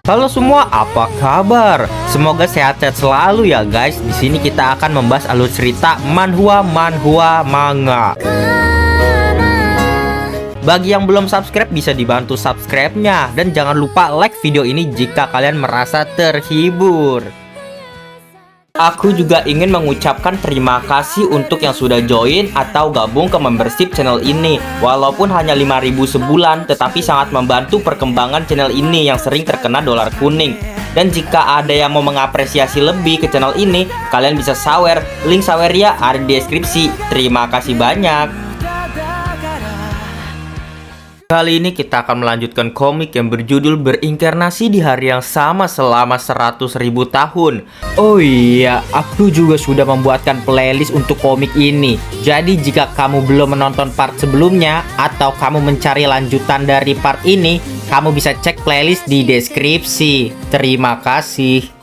Halo semua, apa kabar? Semoga sehat-sehat selalu ya guys. Di sini kita akan membahas alur cerita manhwa manga. Bagi yang belum subscribe bisa dibantu subscribe-nya dan jangan lupa like video ini jika kalian merasa terhibur. Aku juga ingin mengucapkan terima kasih untuk yang sudah join atau gabung ke membership channel ini. Walaupun hanya 5.000 sebulan, tetapi sangat membantu perkembangan channel ini yang sering terkena dolar kuning. Dan jika ada yang mau mengapresiasi lebih ke channel ini, kalian bisa sawer. Link sawernya ada di deskripsi. Terima kasih banyak. Kali ini kita akan melanjutkan komik yang berjudul Berinkarnasi di Hari yang Sama selama 100.000 tahun. Oh iya, aku juga sudah membuatkan playlist untuk komik ini. Jadi jika kamu belum menonton part sebelumnya atau kamu mencari lanjutan dari part ini, kamu bisa cek playlist di deskripsi. Terima kasih.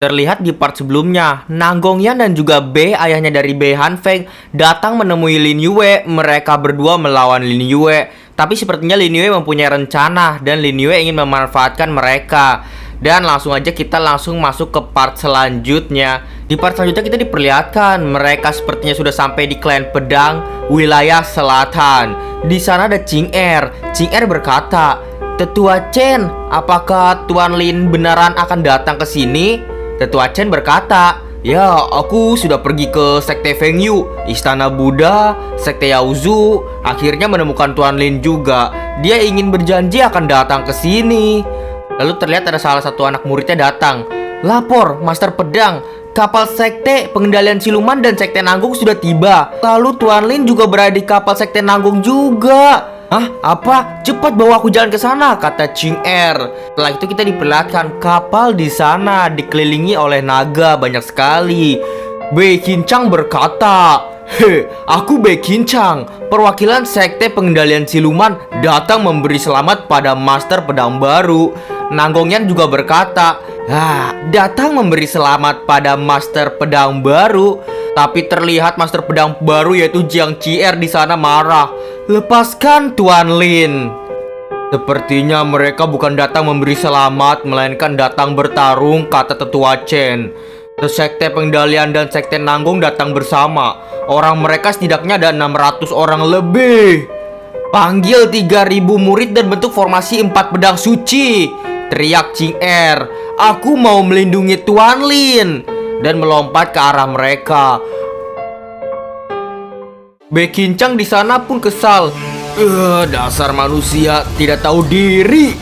Terlihat di part sebelumnya, Nanggongyan dan juga B, ayahnya dari B Hanfeng, datang menemui Lin Yue. Mereka berdua melawan Lin Yue. Tapi sepertinya Lin Yue mempunyai rencana dan Lin Yue ingin memanfaatkan mereka. Dan langsung aja kita masuk ke part selanjutnya. Di part selanjutnya kita diperlihatkan mereka sepertinya sudah sampai di Klan Pedang, wilayah selatan. Di sana ada Ching Er. Ching Er berkata, "Tetua Chen, apakah Tuan Lin beneran akan datang ke sini?" Tetua Chen berkata, "Ya, aku sudah pergi ke Sekte Feng Yu, Istana Buddha, Sekte Yaozu. Akhirnya menemukan Tuan Lin juga. Dia ingin berjanji akan datang ke sini." Lalu terlihat ada salah satu anak muridnya datang. "Lapor, Master Pedang, kapal Sekte Pengendalian Siluman dan Sekte Nanggung sudah tiba. Lalu Tuan Lin juga berada di kapal Sekte Nanggung juga." "Hah? Apa? Cepat bawa aku jalan ke sana," kata Ching Er. Setelah itu kita diperlihatkan kapal di sana dikelilingi oleh naga banyak sekali. Bei Qincang berkata, aku Bei Qincang, perwakilan Sekte Pengendalian Siluman datang memberi selamat pada Master Pedang baru." Nanggongyan juga berkata, datang memberi selamat pada Master Pedang baru. Tapi terlihat Master Pedang baru yaitu Jiang Qier di sana marah. "Lepaskan Tuan Lin." "Sepertinya mereka bukan datang memberi selamat, melainkan datang bertarung," kata Tetua Chen. Sekte Pengendalian dan Sekte Nanggung datang bersama. Orang mereka setidaknya ada 600 orang lebih. "Panggil 3.000 murid dan bentuk formasi 4 pedang suci," teriak Ching Er. "Aku mau melindungi Tuan Lin," dan melompat ke arah mereka. Bei Qincang di sana pun kesal. Dasar manusia tidak tahu diri."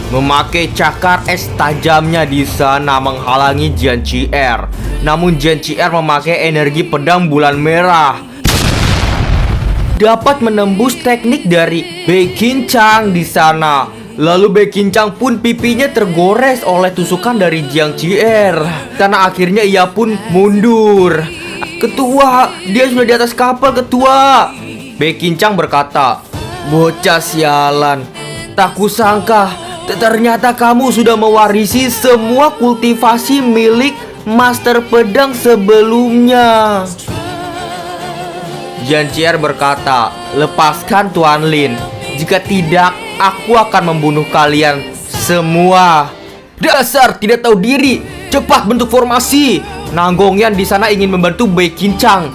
Memakai cakar es tajamnya di sana menghalangi Jiang Qier. Namun Jiang Qier memakai energi pedang bulan merah, dapat menembus teknik dari Bei Qincang di sana. Lalu Bei Qincang pun pipinya tergores oleh tusukan dari Jiang Qier. Karena akhirnya ia pun mundur. "Ketua, dia sudah di atas kapal, Ketua." Bei Qincang berkata, "Bocah sialan, tak kusangka ternyata kamu sudah mewarisi semua kultivasi milik Master Pedang sebelumnya." Jiang Qier berkata, "Lepaskan Tuan Lin. Jika tidak, aku akan membunuh kalian semua." "Dasar tidak tahu diri, cepat bentuk formasi." Nanggongyan di sana ingin membantu Bei Qincang.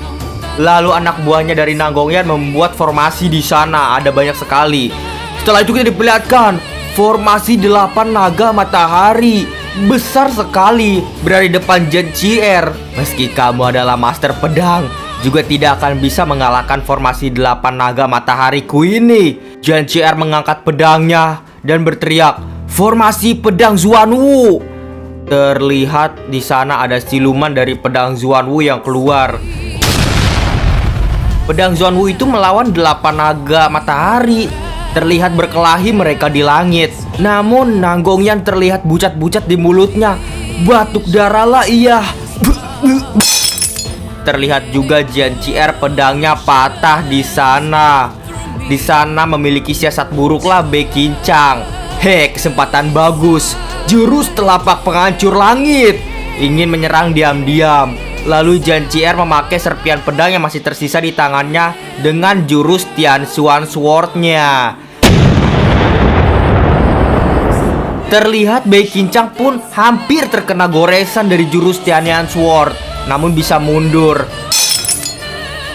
Lalu anak buahnya dari Nanggongyan membuat formasi di sana, ada banyak sekali. Setelah itu kita diperlihatkan formasi 8 naga matahari besar sekali berada di depan Jiang Qier. "Meski kamu adalah Master Pedang, juga tidak akan bisa mengalahkan formasi 8 naga matahariku ini." Jiang Qier mengangkat pedangnya dan berteriak, "Formasi Pedang Xuanwu." Terlihat di sana ada siluman dari pedang Xuanwu yang keluar. Pedang Xuanwu itu melawan 8 naga matahari. Terlihat berkelahi mereka di langit. Namun Nanggongyan terlihat bucat-bucat di mulutnya. Batuk darahlah ia. Terlihat juga Jiang Qier pedangnya patah di sana. Di sana memiliki siasat buruklah Bei Qincang. Kesempatan bagus. Jurus telapak penghancur langit ingin menyerang diam-diam. Lalu Jiang Qier memakai serpian pedang yang masih tersisa di tangannya dengan jurus Tian Xuan Sword-nya. Terlihat Bei Qichang pun hampir terkena goresan dari jurus Tianyuan Sword, namun bisa mundur.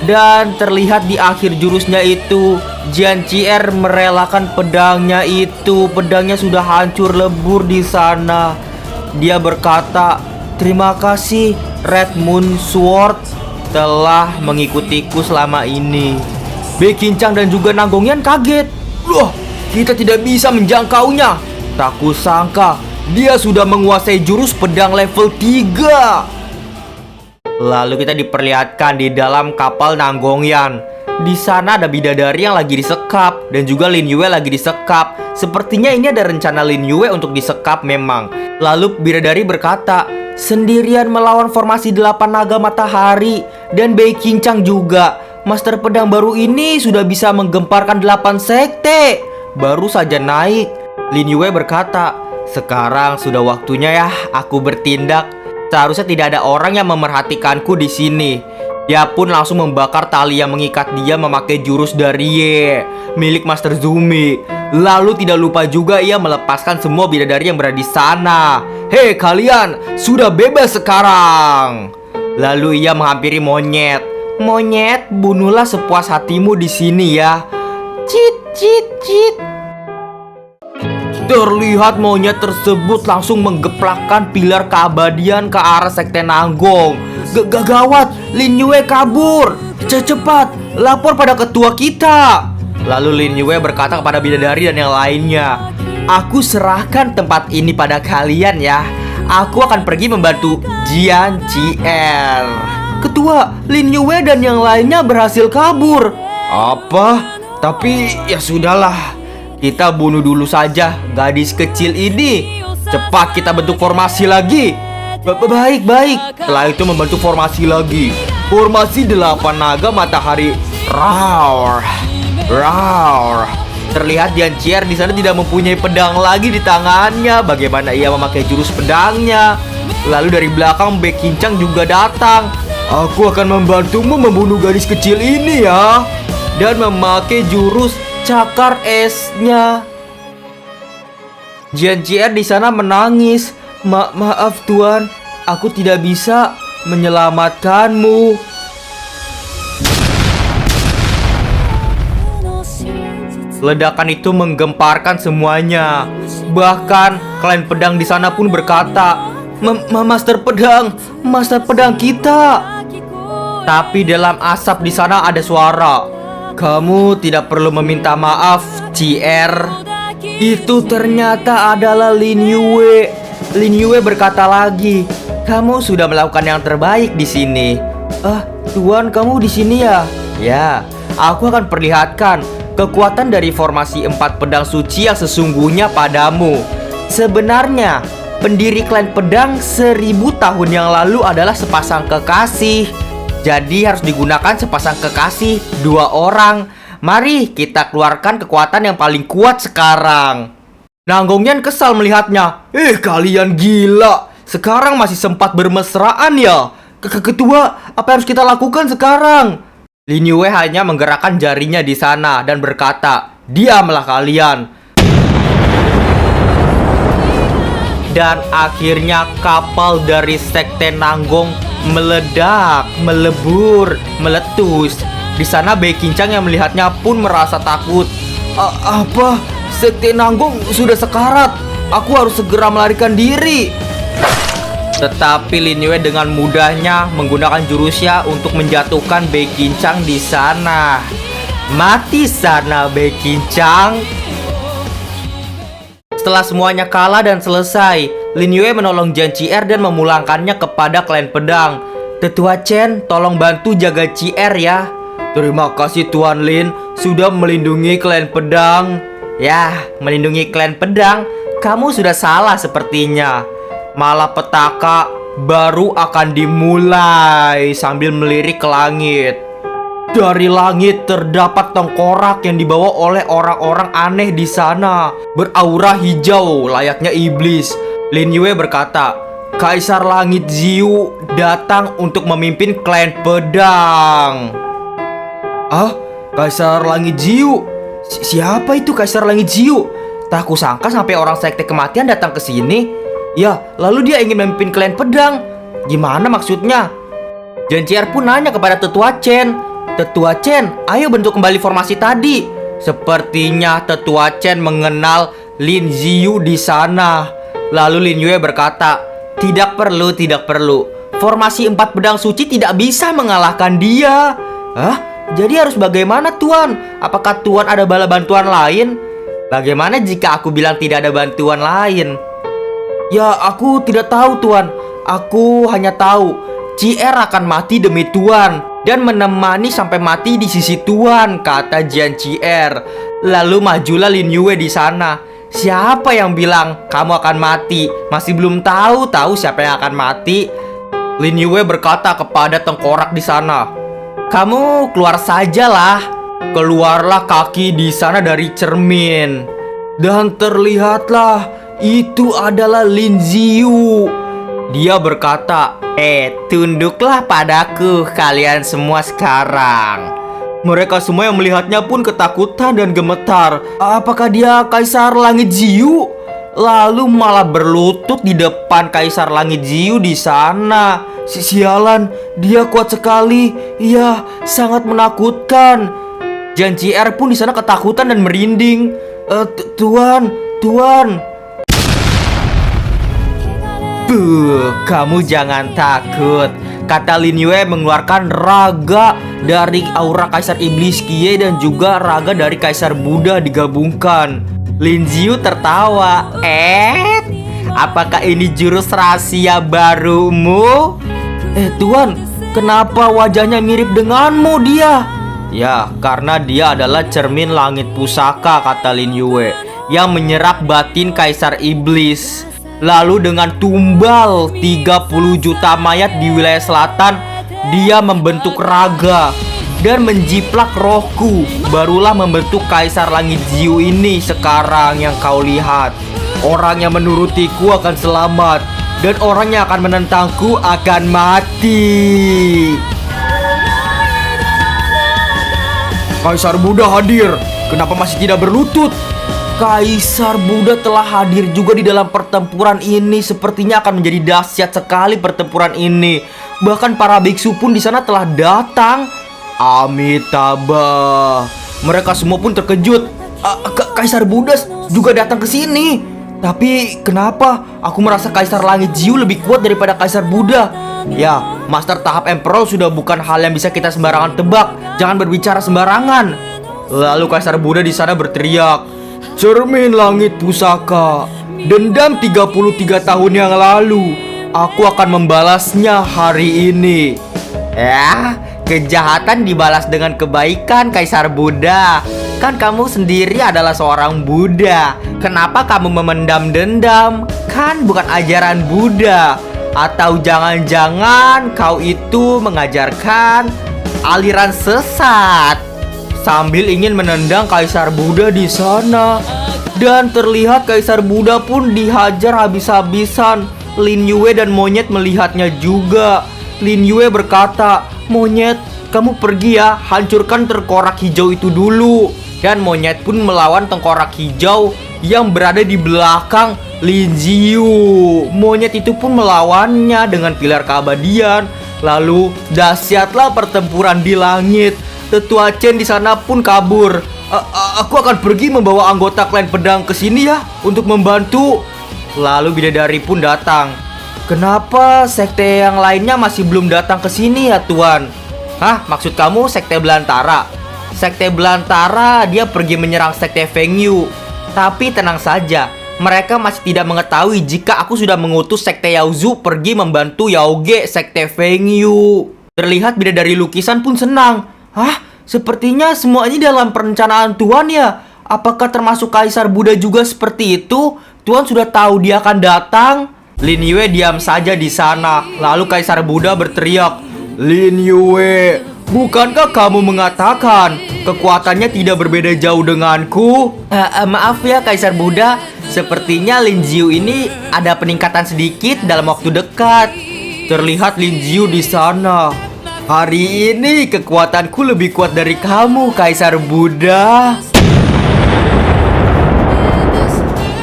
Dan terlihat di akhir jurusnya itu, Jian Qier merelakan pedangnya itu. Pedangnya sudah hancur lebur di sana. Dia berkata, "Terima kasih Red Moon Sword telah mengikutiku selama ini." Bei Qichang dan juga Nanggongyan kaget. "Loh, kita tidak bisa menjangkaunya. Tak kusangka dia sudah menguasai jurus pedang level 3. Lalu kita diperlihatkan di dalam kapal Nanggongyan. Di sana ada bidadari yang lagi disekap dan juga Lin Yue lagi disekap. Sepertinya ini ada rencana Lin Yue untuk disekap memang. Lalu bidadari berkata, "Sendirian melawan formasi 8 naga matahari dan Bei Qichang juga. Master pedang baru ini sudah bisa menggemparkan 8 sekte. Baru saja naik." Lin Yue berkata, "Sekarang sudah waktunya ya aku bertindak. Seharusnya tidak ada orang yang memerhatikanku di sini." Dia pun langsung membakar tali yang mengikat dia memakai jurus dari Ye, milik Master Zumi. Lalu tidak lupa juga ia melepaskan semua bidadari yang berada di sana. "Hei kalian, sudah bebas sekarang." Lalu ia menghampiri monyet. "Monyet, bunuhlah sepuas hatimu di sini ya." Cit cit cit. Terlihat monyet tersebut langsung menggeplakkan pilar keabadian ke arah sekte Nanggong. Gawat, Lin Yue kabur. Cepat, lapor pada ketua kita." Lalu Lin Yue berkata kepada bidadari dan yang lainnya, "Aku serahkan tempat ini pada kalian ya. Aku akan pergi membantu Jian Qier." "Ketua, Lin Yue dan yang lainnya berhasil kabur." "Apa? Tapi ya sudahlah. Kita bunuh dulu saja gadis kecil ini. Cepat kita bentuk formasi lagi." Baik. Setelah itu membentuk formasi lagi. Formasi 8 naga matahari. Roar. Terlihat Jian Qier di sana tidak mempunyai pedang lagi di tangannya. Bagaimana ia memakai jurus pedangnya? Lalu dari belakang Bei Qichang juga datang. "Aku akan membantumu membunuh gadis kecil ini ya." Dan memakai jurus cakar esnya. Jian Qier di sana menangis. Maaf tuan, aku tidak bisa menyelamatkanmu." Ledakan itu menggemparkan semuanya. Bahkan klan pedang di sana pun berkata, Master pedang kita." Tapi dalam asap di sana ada suara, "Kamu tidak perlu meminta maaf, Qier." Itu ternyata adalah Lin Yue. Lin Yue berkata lagi, "Kamu sudah melakukan yang terbaik di sini." Tuan, kamu di sini ya?" "Ya, aku akan perlihatkan kekuatan dari formasi 4 pedang suci yang sesungguhnya padamu." Sebenarnya, pendiri klan pedang 1000 tahun yang lalu adalah sepasang kekasih. Jadi harus digunakan sepasang kekasih 2 orang. Mari kita keluarkan kekuatan yang paling kuat sekarang. Nanggongyan kesal melihatnya. Kalian gila. Sekarang masih sempat bermesraan ya? Ketua, apa yang harus kita lakukan sekarang? Lin Yue hanya menggerakkan jarinya di sana dan berkata, "Diamlah kalian." Dan akhirnya kapal dari sekte Nanggong meledak, melebur, meletus. Di sana Bei Qichang yang melihatnya pun merasa takut. Apa? Sekte Nanggong sudah sekarat. Aku harus segera melarikan diri." Tetapi Lin Yue dengan mudahnya menggunakan jurusnya untuk menjatuhkan Bei Qichang di sana. Mati sana Bei Qichang. Setelah semuanya kalah dan selesai, Lin Yue menolong Jian Qier dan memulangkannya kepada klan pedang. "Tetua Chen, tolong bantu jaga Qier ya." "Terima kasih Tuan Lin sudah melindungi klan pedang." "Ya, melindungi klan pedang? Kamu sudah salah sepertinya. Malapetaka baru akan dimulai." Sambil melirik ke langit. Dari langit terdapat tengkorak yang dibawa oleh orang-orang aneh di sana, beraura hijau layaknya iblis. Lin Yue berkata, "Kaisar Langit Ziyu datang untuk memimpin klan pedang." Kaisar Langit Ziyu? Siapa itu Kaisar Langit Ziyu? Tak kusangka sampai orang sekte kematian datang ke sini. Ya, lalu dia ingin memimpin klan pedang. Gimana maksudnya? Janjier pun nanya kepada Tetua Chen. Tetua Chen, ayo bentuk kembali formasi tadi. Sepertinya Tetua Chen mengenal Lin Ziyu di sana. Lalu Lin Yue berkata, tidak perlu. Formasi 4 pedang suci tidak bisa mengalahkan dia. Hah? Jadi harus bagaimana, Tuan? Apakah Tuan ada bala bantuan lain? Bagaimana jika aku bilang tidak ada bantuan lain? Ya, aku tidak tahu, Tuan. Aku hanya tahu Cier akan mati demi Tuan dan menemani sampai mati di sisi Tuan, kata Jian Cier. Lalu majulah Lin Yue di sana. Siapa yang bilang kamu akan mati? Masih belum tahu siapa yang akan mati. Lin Yue berkata kepada tengkorak di sana, kamu keluar sajalah. Keluarlah kaki di sana dari cermin dan terlihatlah itu adalah Lin Ziyu. Dia berkata, tunduklah padaku kalian semua sekarang. Mereka semua yang melihatnya pun ketakutan dan gemetar. Apakah dia Kaisar Langit Ziyu? Lalu malah berlutut di depan Kaisar Langit Ziyu di sana. Sialan, dia kuat sekali. Iya, sangat menakutkan. Janjier pun di sana ketakutan dan merinding. Tuan. Kamu jangan takut, kata Lin Yue mengeluarkan raga dari aura Kaisar Iblis Kie dan juga raga dari Kaisar Buddha digabungkan. Lin Ziyu tertawa. Apakah ini jurus rahasia barumu? Tuan, kenapa wajahnya mirip denganmu dia? Ya, karena dia adalah cermin langit pusaka, kata Lin Yue, yang menyerap batin Kaisar Iblis. Lalu dengan tumbal 30 juta mayat di wilayah selatan, dia membentuk raga dan menjiplak rohku. Barulah membentuk Kaisar Langit Ziyu ini sekarang yang kau lihat. Orang yang menurutiku akan selamat dan orang yang akan menentangku akan mati. Kaisar Buddha hadir. Kenapa masih tidak berlutut? Kaisar Buddha telah hadir juga di dalam pertempuran ini. Sepertinya akan menjadi dahsyat sekali pertempuran ini. Bahkan para biksu pun di sana telah datang. Amitabha. Mereka semua pun terkejut. Kaisar Buddha juga datang ke sini. Tapi kenapa aku merasa Kaisar Langit Ziyu lebih kuat daripada Kaisar Buddha? Ya, Master tahap Emperor sudah bukan hal yang bisa kita sembarangan tebak. Jangan berbicara sembarangan. Lalu Kaisar Buddha di sana berteriak, cermin langit pusaka, dendam 33 tahun yang lalu. Aku akan membalasnya hari ini. Ya, kejahatan dibalas dengan kebaikan, Kaisar Buddha. Kan kamu sendiri adalah seorang Buddha. Kenapa kamu memendam dendam? Kan bukan ajaran Buddha. Atau jangan-jangan kau itu mengajarkan aliran sesat? Sambil ingin menendang Kaisar Buddha di sana. Dan terlihat Kaisar Buddha pun dihajar habis-habisan. Lin Yue dan monyet melihatnya juga. Lin Yue berkata, monyet, kamu pergi ya, hancurkan tengkorak hijau itu dulu. Dan monyet pun melawan tengkorak hijau yang berada di belakang Lin Ziyu. Monyet itu pun melawannya dengan pilar keabadian. Lalu dahsyatlah pertempuran di langit. Tetua Chen di sana pun kabur. Aku akan pergi membawa anggota klan pedang ke sini ya untuk membantu. Lalu bidadari pun datang. Kenapa sekte yang lainnya masih belum datang ke sini ya, Tuan? Hah, maksud kamu sekte Belantara? Sekte Belantara dia pergi menyerang sekte Feng Yu. Tapi tenang saja, mereka masih tidak mengetahui jika aku sudah mengutus sekte Yaozu pergi membantu Yaoge sekte Feng Yu. Terlihat bidadari lukisan pun senang. Hah? Sepertinya semua ini dalam perencanaan Tuan ya? Apakah termasuk Kaisar Buddha juga seperti itu? Tuan sudah tahu dia akan datang? Lin Yue diam saja di sana. Lalu Kaisar Buddha berteriak, Lin Yue, bukankah kamu mengatakan kekuatannya tidak berbeda jauh denganku? Maaf ya Kaisar Buddha, sepertinya Lin Ziyu ini ada peningkatan sedikit dalam waktu dekat. Terlihat Lin Ziyu di sana. Hari ini kekuatanku lebih kuat dari kamu, Kaisar Buddha.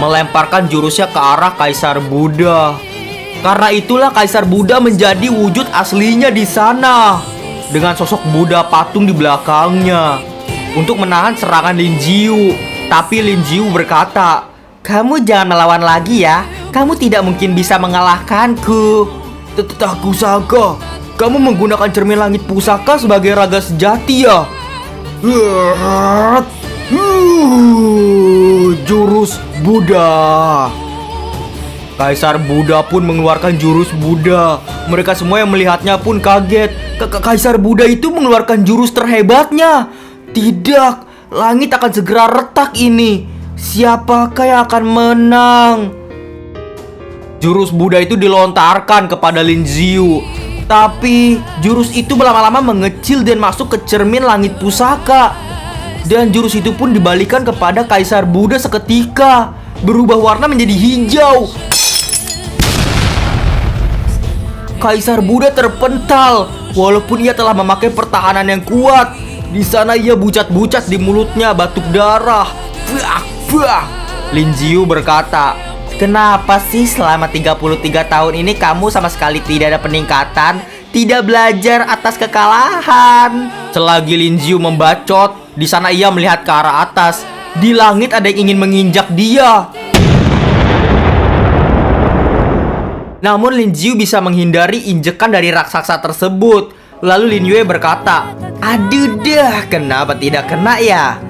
melemparkan jurusnya ke arah Kaisar Buddha. Karena itulah Kaisar Buddha menjadi wujud aslinya di sana, dengan sosok Buddha patung di belakangnya untuk menahan serangan Lin Ziyu. Tapi Lin Ziyu berkata, "Kamu jangan melawan lagi ya. Kamu tidak mungkin bisa mengalahkanku." "Tak kusangka kamu menggunakan cermin langit pusaka sebagai raga sejati ya." Jurus Buddha. Kaisar Buddha pun mengeluarkan jurus Buddha. Mereka semua yang melihatnya pun kaget. Kaisar Buddha itu mengeluarkan jurus terhebatnya. Tidak, langit akan segera retak ini. Siapakah yang akan menang? Jurus Buddha itu dilontarkan kepada Lin Ziyu. Tapi jurus itu lama-lama mengecil dan masuk ke cermin langit pusaka. Dan jurus itu pun dibalikan kepada Kaisar Buddha seketika, berubah warna menjadi hijau. Kaisar Buddha terpental, walaupun ia telah memakai pertahanan yang kuat. Di sana ia bucat-bucat di mulutnya, batuk darah. Lin Ziyu berkata, "Kenapa sih selama 33 tahun ini kamu sama sekali tidak ada peningkatan? Tidak belajar atas kekalahan?" Selagi Lin Ziyu membacot, di sana ia melihat ke arah atas. Di langit ada yang ingin menginjak dia. Namun Lin Ziyu bisa menghindari injekan dari raksasa tersebut. Lalu Lin Yue berkata, "Aduh dah, kenapa tidak kena ya?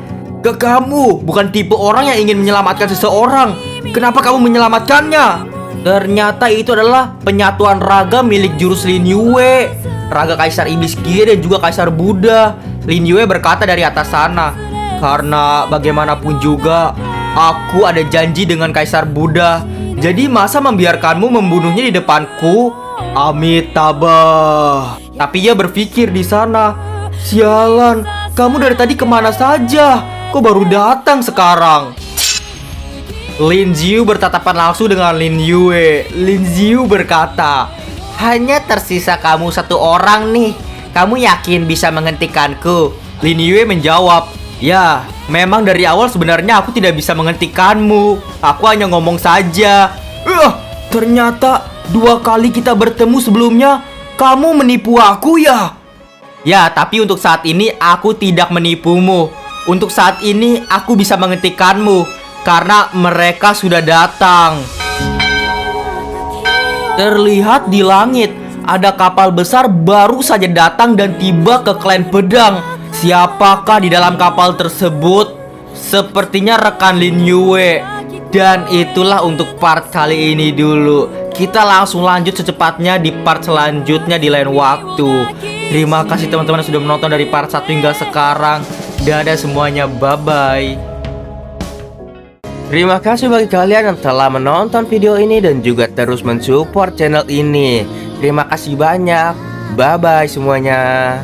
Kamu bukan tipe orang yang ingin menyelamatkan seseorang. Kenapa kamu menyelamatkannya?" Ternyata itu adalah penyatuan raga milik jurus Lin Yue, raga Kaisar Iblis Gie dan juga Kaisar Buddha. Lin Yue berkata dari atas sana, "Karena bagaimanapun juga aku ada janji dengan Kaisar Buddha. Jadi masa membiarkanmu membunuhnya di depanku? Amitabha." Tapi ia berpikir di sana, "Sialan, kamu dari tadi kemana saja? Kok baru datang sekarang?" Lin Ziyu bertatapan langsung dengan Lin Yue. Lin Ziyu berkata, "Hanya tersisa kamu satu orang nih. Kamu yakin bisa menghentikanku?" Lin Yue menjawab, "Ya, memang dari awal sebenarnya aku tidak bisa menghentikanmu. Aku hanya ngomong saja." Ternyata 2 kali kita bertemu sebelumnya, kamu menipu aku ya? "Ya, tapi untuk saat ini aku tidak menipumu. Untuk saat ini aku bisa menghentikanmu karena mereka sudah datang." Terlihat di langit ada kapal besar baru saja datang dan tiba ke klan pedang. Siapakah di dalam kapal tersebut? Sepertinya rekan Lin Yue. Dan itulah untuk part kali ini dulu. Kita langsung lanjut secepatnya di part selanjutnya di lain waktu. Terima kasih teman-teman yang sudah menonton dari part 1 hingga sekarang. Dadah semuanya, bye-bye. Terima kasih bagi kalian yang telah menonton video ini dan juga terus mensupport channel ini. Terima kasih banyak. Bye-bye semuanya.